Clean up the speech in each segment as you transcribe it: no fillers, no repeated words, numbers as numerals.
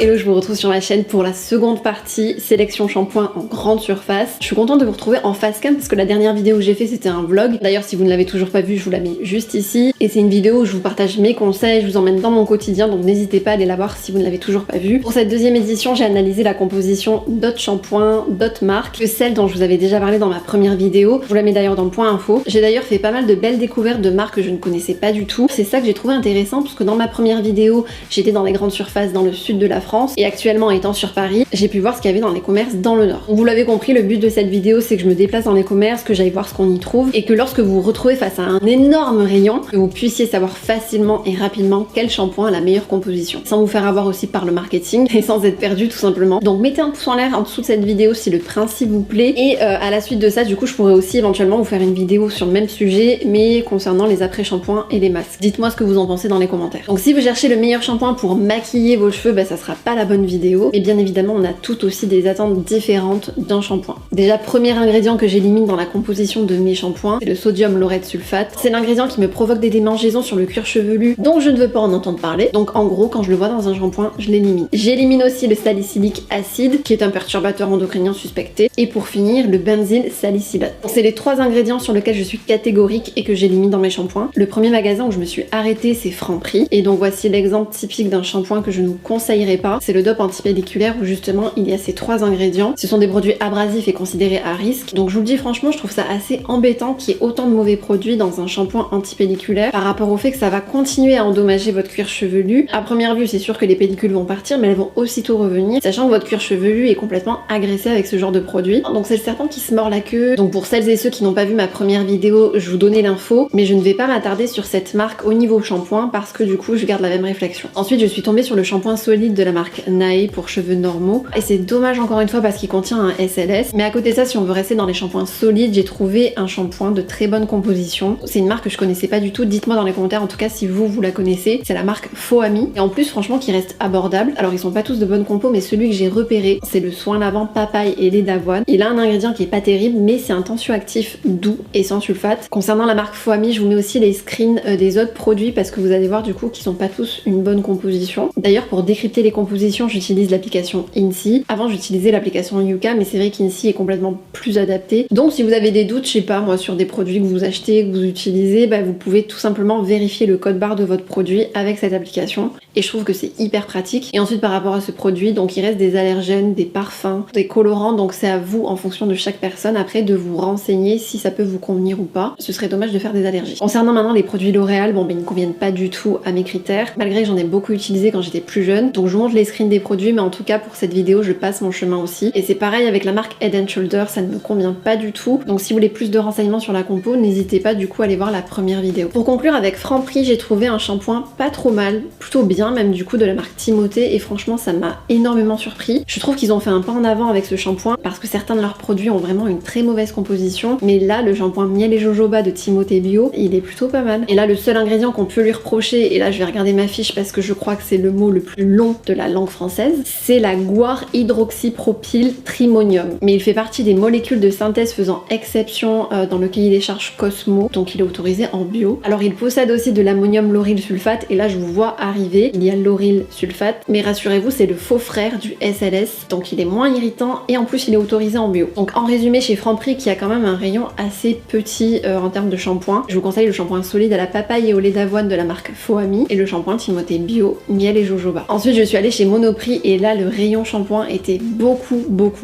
Hello, je vous retrouve sur ma chaîne pour la seconde partie sélection shampoing en grande surface. Je suis contente de vous retrouver en face cam parce que la dernière vidéo que j'ai fait c'était un vlog. D'ailleurs si vous ne l'avez toujours pas vu, je vous la mets juste ici. Et c'est une vidéo où je vous partage mes conseils, je vous emmène dans mon quotidien, donc n'hésitez pas à aller la voir si vous ne l'avez toujours pas vue. Pour cette deuxième édition, j'ai analysé la composition d'autres shampoings, d'autres marques, que celle dont je vous avais déjà parlé dans ma première vidéo. Je vous la mets d'ailleurs dans le point info. J'ai d'ailleurs fait pas mal de belles découvertes de marques que je ne connaissais pas du tout. C'est ça que j'ai trouvé intéressant parce que dans ma première vidéo, j'étais dans les grandes surfaces dans le sud de la France et actuellement étant sur Paris, j'ai pu voir ce qu'il y avait dans les commerces dans le nord. Donc vous l'avez compris, le but de cette vidéo c'est que je me déplace dans les commerces, que j'aille voir ce qu'on y trouve et que lorsque vous vous retrouvez face à un énorme rayon, que vous puissiez savoir facilement et rapidement quel shampoing a la meilleure composition, sans vous faire avoir aussi par le marketing et sans être perdu tout simplement. Donc mettez un pouce en l'air en dessous de cette vidéo si le principe vous plaît et à la suite de ça du coup je pourrais aussi éventuellement vous faire une vidéo sur le même sujet mais concernant les après-shampoings et les masques. Dites-moi ce que vous en pensez dans les commentaires. Donc si vous cherchez le meilleur shampoing pour maquiller vos cheveux, bah ça sera pas la bonne vidéo. Et bien évidemment, on a toutes aussi des attentes différentes d'un shampoing. Déjà, premier ingrédient que j'élimine dans la composition de mes shampoings, c'est le sodium laureth sulfate. C'est l'ingrédient qui me provoque des démangeaisons sur le cuir chevelu, dont je ne veux pas en entendre parler. Donc en gros, quand je le vois dans un shampoing, je l'élimine. J'élimine aussi le salicylique acide, qui est un perturbateur endocrinien suspecté. Et pour finir, le benzyl salicylate. C'est les trois ingrédients sur lesquels je suis catégorique et que j'élimine dans mes shampoings. Le premier magasin où je me suis arrêtée, c'est Franprix. Et donc voici l'exemple typique d'un shampoing que je ne vous conseillerais pas. C'est le DOP antipelliculaire où justement il y a ces trois ingrédients. Ce sont des produits abrasifs et considérés à risque. Donc je vous le dis franchement, je trouve ça assez embêtant qu'il y ait autant de mauvais produits dans un shampoing antipelliculaire par rapport au fait que ça va continuer à endommager votre cuir chevelu. À première vue, c'est sûr que les pellicules vont partir, mais elles vont aussitôt revenir, sachant que votre cuir chevelu est complètement agressé avec ce genre de produit. Donc c'est le serpent qui se mord la queue. Donc pour celles et ceux qui n'ont pas vu ma première vidéo, je vous donnais l'info, mais je ne vais pas m'attarder sur cette marque au niveau shampoing parce que du coup je garde la même réflexion. Ensuite, je suis tombée sur le shampoing solide de la marque Nae pour cheveux normaux. Et c'est dommage encore une fois parce qu'il contient un SLS. Mais à côté de ça, si on veut rester dans les shampoings solides, j'ai trouvé un shampoing de très bonne composition. C'est une marque que je connaissais pas du tout. Dites-moi dans les commentaires en tout cas si vous la connaissez. C'est la marque Faux Ami. Et en plus, franchement, qui reste abordable. Alors, ils sont pas tous de bonne compo, mais celui que j'ai repéré, c'est le soin lavant papaye et lait d'avoine. Il a un ingrédient qui est pas terrible, mais c'est un tensioactif doux et sans sulfate. Concernant la marque Faux Ami, je vous mets aussi les screens des autres produits parce que vous allez voir du coup qu'ils sont pas tous une bonne composition. D'ailleurs, pour décrypter les compositions, j'utilise l'application INSEE. Avant, j'utilisais l'application Yuka, mais c'est vrai qu'INSEE est complètement plus adapté. Donc, si vous avez des doutes, je sais pas moi, sur des produits que vous achetez, que vous utilisez, bah, vous pouvez tout simplement vérifier le code barre de votre produit avec cette application. Et je trouve que c'est hyper pratique. Et ensuite, par rapport à ce produit, donc il reste des allergènes, des parfums, des colorants. Donc, c'est à vous, en fonction de chaque personne, après, de vous renseigner si ça peut vous convenir ou pas. Ce serait dommage de faire des allergies. Concernant maintenant les produits L'Oréal, bon, ben, ils ne conviennent pas du tout à mes critères, malgré que j'en ai beaucoup utilisé quand j'étais plus jeune. Donc, je vous montre les screens des produits, mais en tout cas, pour cette vidéo, je passe mon chemin aussi. Et c'est pareil avec la marque Head & Shoulders, ça ne me convient pas du tout. Donc, si vous voulez plus de renseignements sur la compo, n'hésitez pas du coup à aller voir la première vidéo. Pour conclure avec Franprix, j'ai trouvé un shampoing pas trop mal, plutôt bien même du coup de la marque Timothée et franchement ça m'a énormément surpris. Je trouve qu'ils ont fait un pas en avant avec ce shampoing parce que certains de leurs produits ont vraiment une très mauvaise composition, mais là le shampoing miel et jojoba de Timothée Bio, il est plutôt pas mal. Et là le seul ingrédient qu'on peut lui reprocher, et là je vais regarder ma fiche parce que je crois que c'est le mot le plus long de la langue française, c'est la guar hydroxypropyl trimonium. Mais il fait partie des molécules de synthèse faisant exception dans le cahier des charges Cosmo, donc il est autorisé en bio. Alors il possède aussi de l'ammonium lauryl sulfate et là je vous vois arriver, il y a lauryl sulfate, mais rassurez-vous c'est le faux frère du SLS, donc il est moins irritant et en plus il est autorisé en bio. Donc en résumé chez Franprix qui a quand même un rayon assez petit en termes de shampoing, je vous conseille le shampoing solide à la papaye et au lait d'avoine de la marque Faux Ami et le shampoing Timothée Bio, miel et jojoba. Ensuite je suis allée chez Monoprix et là le rayon shampoing était beaucoup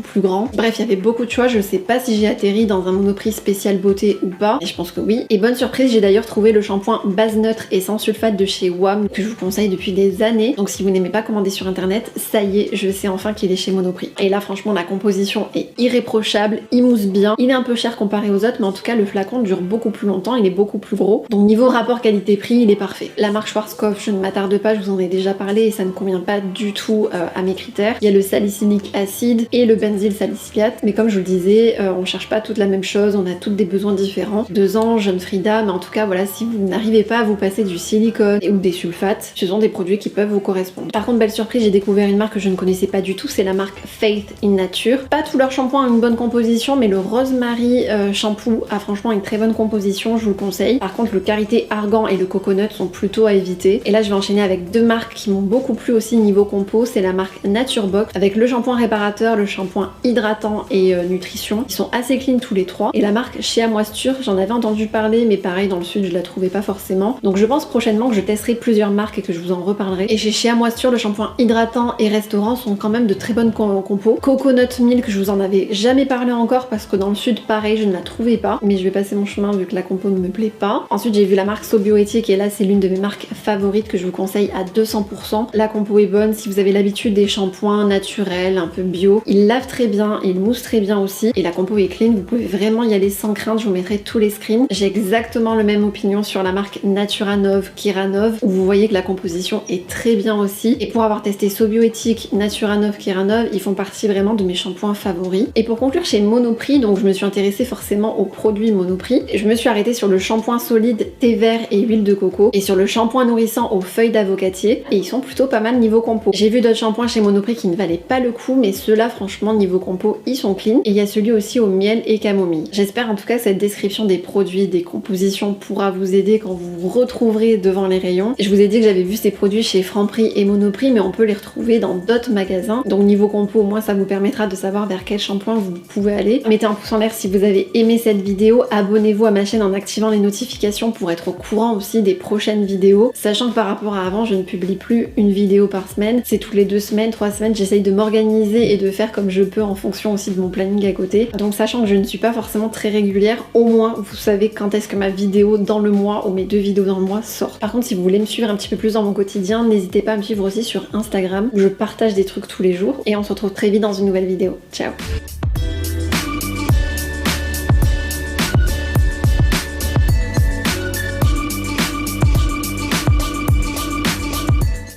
plus grand. Bref il y avait beaucoup de choix, je sais pas si j'ai atterri dans un Monoprix spécial beauté ou pas, et je pense que oui. Et bonne surprise, j'ai d'ailleurs trouvé le shampoing base neutre et sans sulfate de chez WAM que je vous conseille depuis des années. Donc si vous n'aimez pas commander sur internet, ça y est, je sais enfin qu'il est chez Monoprix. Et là franchement la composition est irréprochable, il mousse bien, il est un peu cher comparé aux autres, mais en tout cas le flacon dure beaucoup plus longtemps, il est beaucoup plus gros. Donc niveau rapport qualité-prix, il est parfait. La marque Schwarzkopf, je ne m'attarde pas, je vous en ai déjà parlé et ça ne convient pas du tout à mes critères. Il y a le salicylique acide et le benzyl salicylate, mais comme je vous le disais, on cherche pas toutes la même chose, on a toutes des besoins différents. 2 ans, jeune Frida, mais en tout cas voilà, si vous n'arrivez pas à vous passer du silicone ou des sulfates, ce sont des produits produits qui peuvent vous correspondre. Par contre, belle surprise, j'ai découvert une marque que je ne connaissais pas du tout, c'est la marque Faith in Nature. Pas tous leurs shampoings ont une bonne composition, mais le Rosemary shampoo a franchement une très bonne composition, je vous le conseille. Par contre, le Karité Argan et le Coconut sont plutôt à éviter. Et là, je vais enchaîner avec deux marques qui m'ont beaucoup plu aussi niveau compo, c'est la marque Naturebox avec le shampoing réparateur, le shampoing hydratant et nutrition. Ils sont assez clean tous les trois. Et la marque Shea Moisture, j'en avais entendu parler, mais pareil, dans le sud, je la trouvais pas forcément. Donc je pense prochainement que je testerai plusieurs marques et que je vous en reparlerai. Et chez Shea Moisture, le shampoing hydratant et restaurant sont quand même de très bonnes compos. Coconut Milk, je vous en avais jamais parlé encore parce que dans le sud, pareil, je ne la trouvais pas. Mais je vais passer mon chemin vu que la compo ne me plaît pas. Ensuite, j'ai vu la marque Sobioéthique et là, c'est l'une de mes marques favorites que je vous conseille à 200%. La compo est bonne. Si vous avez l'habitude des shampoings naturels, un peu bio, ils lavent très bien, ils moussent très bien aussi. Et la compo est clean, vous pouvez vraiment y aller sans crainte. Je vous mettrai tous les screens. J'ai exactement la même opinion sur la marque Naturanov, Keranov, où vous voyez que la composition est très bien aussi. Et pour avoir testé Sobioéthique, Naturanov, Keranov, ils font partie vraiment de mes shampoings favoris. Et pour conclure, chez Monoprix, donc je me suis intéressée forcément aux produits Monoprix. Je me suis arrêtée sur le shampoing solide thé vert et huile de coco et sur le shampoing nourrissant aux feuilles d'avocatier. Et ils sont plutôt pas mal niveau compo. J'ai vu d'autres shampoings chez Monoprix qui ne valaient pas le coup, mais ceux-là, franchement, niveau compo, ils sont clean. Et il y a celui aussi au miel et camomille. J'espère en tout cas que cette description des produits, des compositions pourra vous aider quand vous vous retrouverez devant les rayons. Je vous ai dit que j'avais vu ces produits chez Franprix et Monoprix, mais on peut les retrouver dans d'autres magasins. Donc niveau compo, au moins ça vous permettra de savoir vers quel shampoing vous pouvez aller. Mettez un pouce en l'air si vous avez aimé cette vidéo. Abonnez-vous à ma chaîne en activant les notifications pour être au courant aussi des prochaines vidéos. Sachant que par rapport à avant, je ne publie plus une vidéo par semaine. C'est toutes les 2 semaines, 3 semaines. J'essaye de m'organiser et de faire comme je peux en fonction aussi de mon planning à côté. Donc sachant que je ne suis pas forcément très régulière, au moins vous savez quand est-ce que ma vidéo dans le mois ou mes 2 vidéos dans le mois sortent. Par contre, si vous voulez me suivre un petit peu plus dans mon quotidien, n'hésitez pas à me suivre aussi sur Instagram où je partage des trucs tous les jours. Et on se retrouve très vite dans une nouvelle vidéo. Ciao!